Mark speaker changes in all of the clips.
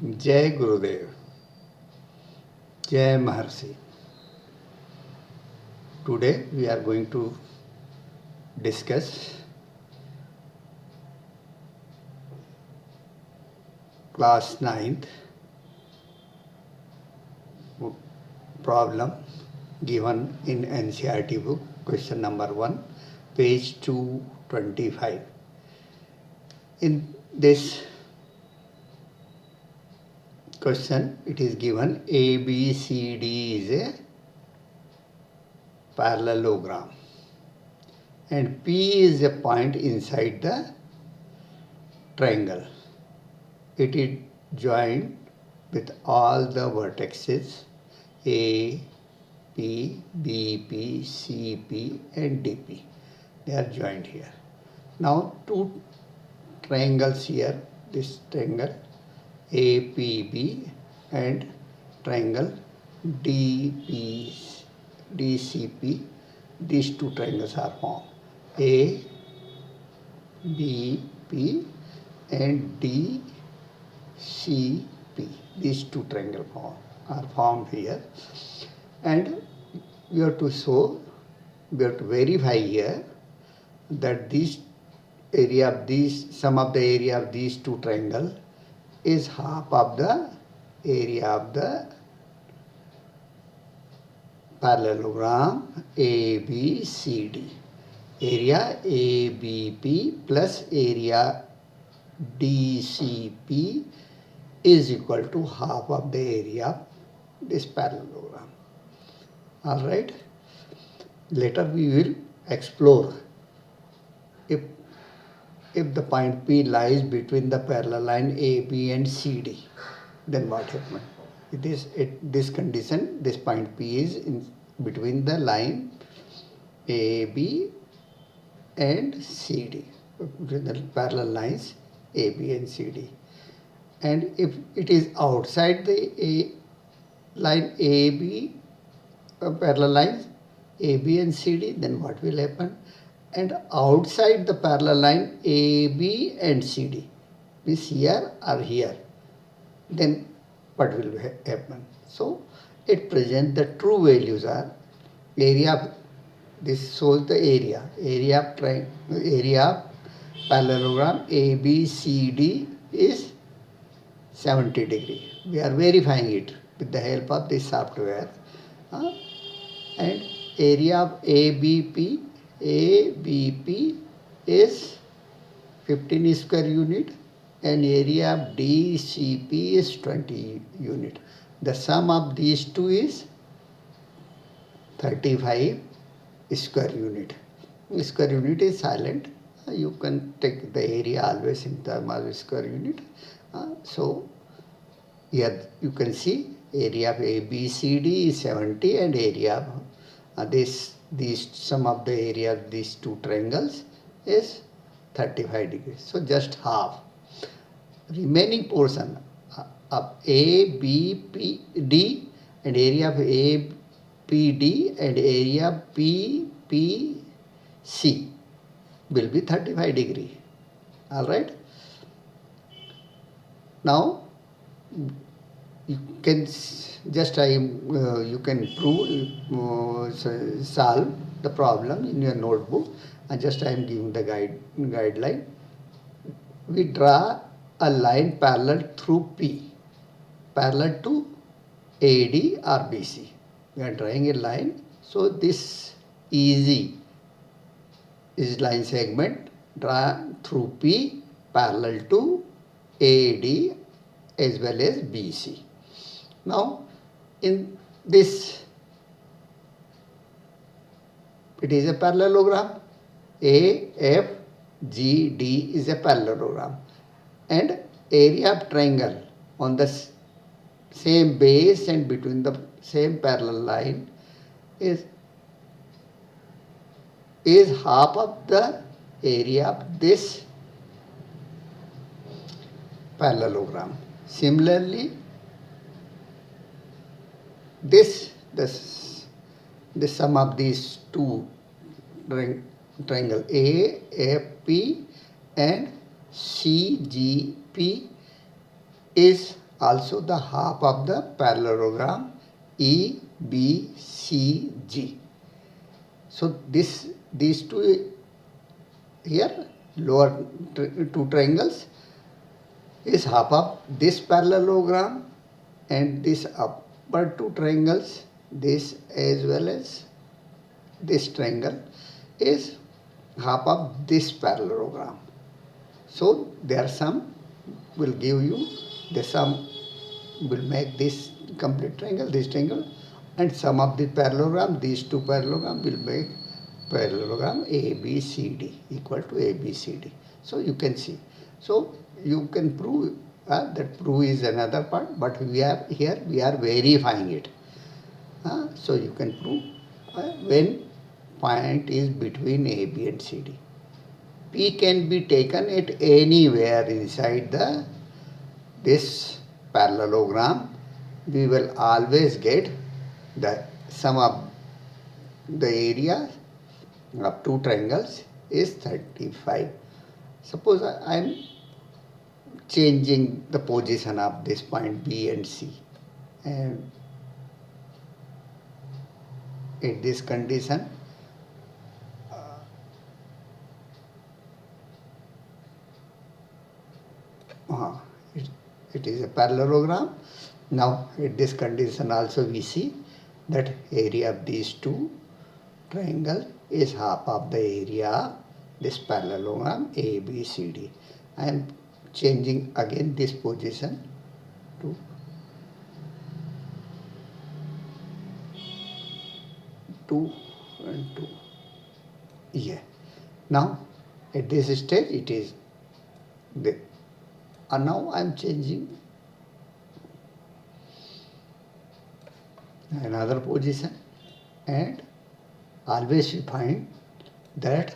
Speaker 1: Jai Gurudev, Jai Maharshi. Today we are going to discuss class 9th problem given in NCERT book, question number 1, page 225. In this question, it is given ABCD is a parallelogram and P is a point inside the triangle. It is joined with all the vertices A, P, BP, CP and DP. They are joined here. Now two triangles here, this triangle APB and triangle DCP, these two triangles are formed. A, B, P and D, C, P. These two triangles are formed here. And we have to show, we have to verify here that this area of these, sum of the area of these two triangles is half of the area of the parallelogram ABCD. Area ABP plus area DCP is equal to half of the area of this parallelogram. All right. Later we will explore if the point P lies between the parallel line AB and CD, then what happens? This condition, this point P is in between the line AB and CD, between the parallel lines AB and CD. And if it is outside the line AB, parallel lines AB and CD, then what will happen? And outside the parallel line AB and CD, means here or here, then what will happen? So it presents the true values are area of, this shows the area of parallelogram ABCD is 70 degree. We are verifying it with the help of this software. And area of ABP is 15 square unit and area of DCP is 20 unit. The sum of these two is 35 square unit. Square unit is silent. You can take the area always in terms of square unit. So here you can see area of ABCD is 70 and area of these sum of the area of these two triangles is 35 degrees. So just half. Remaining portion of ABPD and area of APD and area of PPC will be 35 degree. All right. Now you can just you can solve the problem in your notebook. And just I am giving the guideline. We draw a line parallel through P, parallel to AD or BC. We are drawing a line. So this easy is line segment drawn through P parallel to AD as well as BC. Now in this, it is a parallelogram. AFGD is a parallelogram. And area of triangle on the same base and between the same parallel line is half of the area of this parallelogram. Similarly, the sum of these two triangle AFP and CGP is also the half of the parallelogram EBCG. So these two here, lower two triangles, is half of this parallelogram, and this upper two triangles, this as well as this triangle, is half of this parallelogram. So their sum will give you, the sum will make this complete triangle, this triangle, and sum of the parallelogram, these two parallelogram will make parallelogram ABCD equal to ABCD. So you can see. So you can prove that prove is another part, but we are here, we are verifying it. So you can prove when point is between AB and CD. P can be taken at anywhere inside this parallelogram. We will always get the sum of the area of two triangles is 35. Suppose I am changing the position of this point B and C, and in this condition it is a parallelogram. Now in this condition also we see that area of these two triangle is half of the area of this parallelogram ABCD. I am changing again this position to 2 and 2. Yeah. Now at this stage it is the, and now I am changing another position, and always we find that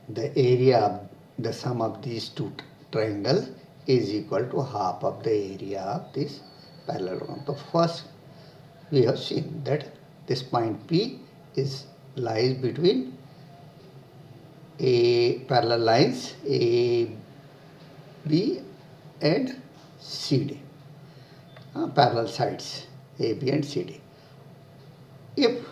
Speaker 1: the area of the sum of these two triangles is equal to half of the area of this parallelogram. So first we have seen that this point P lies between a parallel lines A, B and CD, parallel sides A, B and CD. If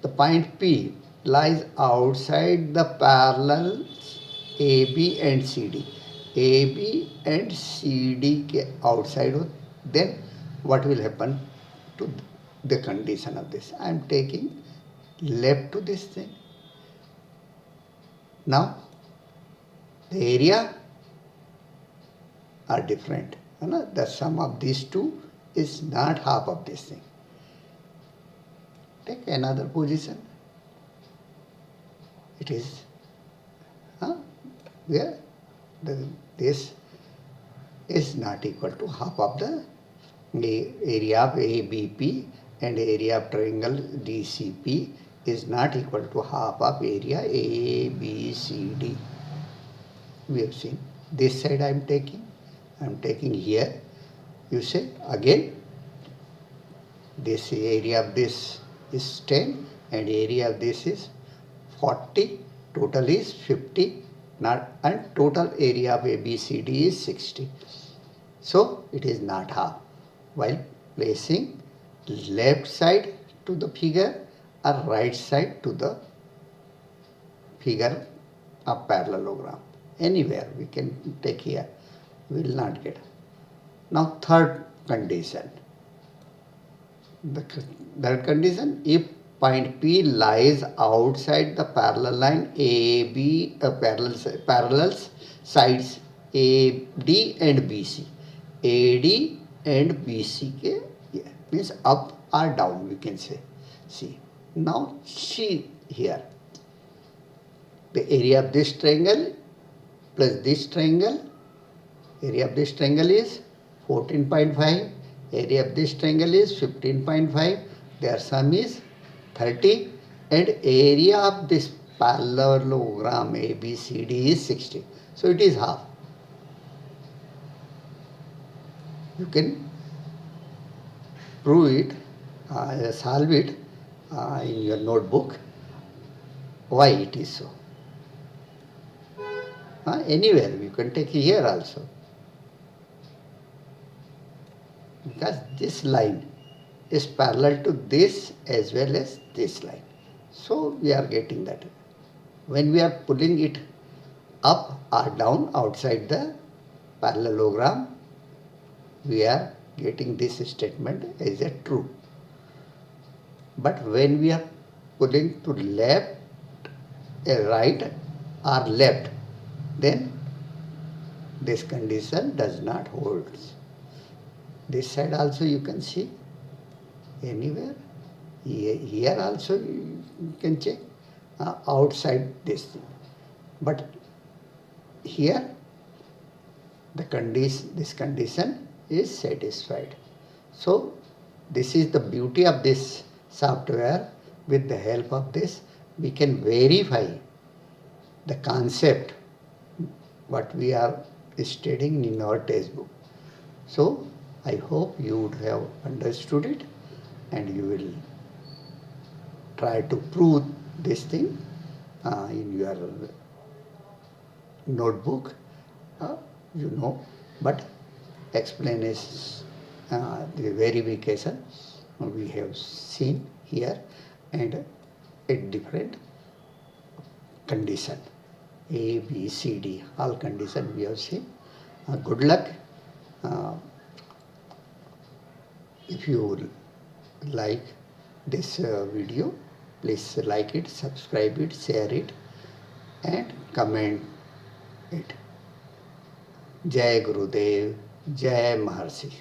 Speaker 1: the point P lies outside the parallels AB and CD, AB and CD के outside हो, then what will happen to the condition of this? I am taking left to this thing. Now the area are different. The sum of these two is not half of this thing. Take another position. It is where this is not equal to half of the area of ABP, and area of triangle DCP is not equal to half of area ABCD. We have seen. This side I am taking here. You say again, this area of this is 10 and area of this is 40, total is 50, and total area of ABCD is 60. So it is not half. While placing left side to the figure or right side to the figure of parallelogram, anywhere we can take here, we will not get. Now third condition. The third condition, if point P lies outside the parallel line AB, parallels sides AD and BC, AD and BC के, yeah, means up or down we can say. See, now see here, the area of this triangle plus this triangle, area of this triangle is 14.5, area of this triangle is 15.5, their sum is 30, and area of this parallelogram ABCD is 60. So it is half. You can prove it, solve it in your notebook, why it is so. Anywhere, you can take here also. because this line is parallel to this as well as this line. So we are getting that. When we are pulling it up or down outside the parallelogram, we are getting this statement as a true. But when we are pulling to left, right or left, then this condition does not hold. This side also you can see anywhere. Here also you can check outside this thing. But here this condition is satisfied. So this is the beauty of this software. With the help of this, we can verify the concept what we are studying in our textbook. So I hope you would have understood it and you will try to prove this thing in your notebook, but explanation, the verification we have seen here and a different condition. A, B, C, D, all condition we have seen. Good luck. If you like this video, please like it, subscribe it, share it and comment it. Jai Gurudev, Jai Maharshi.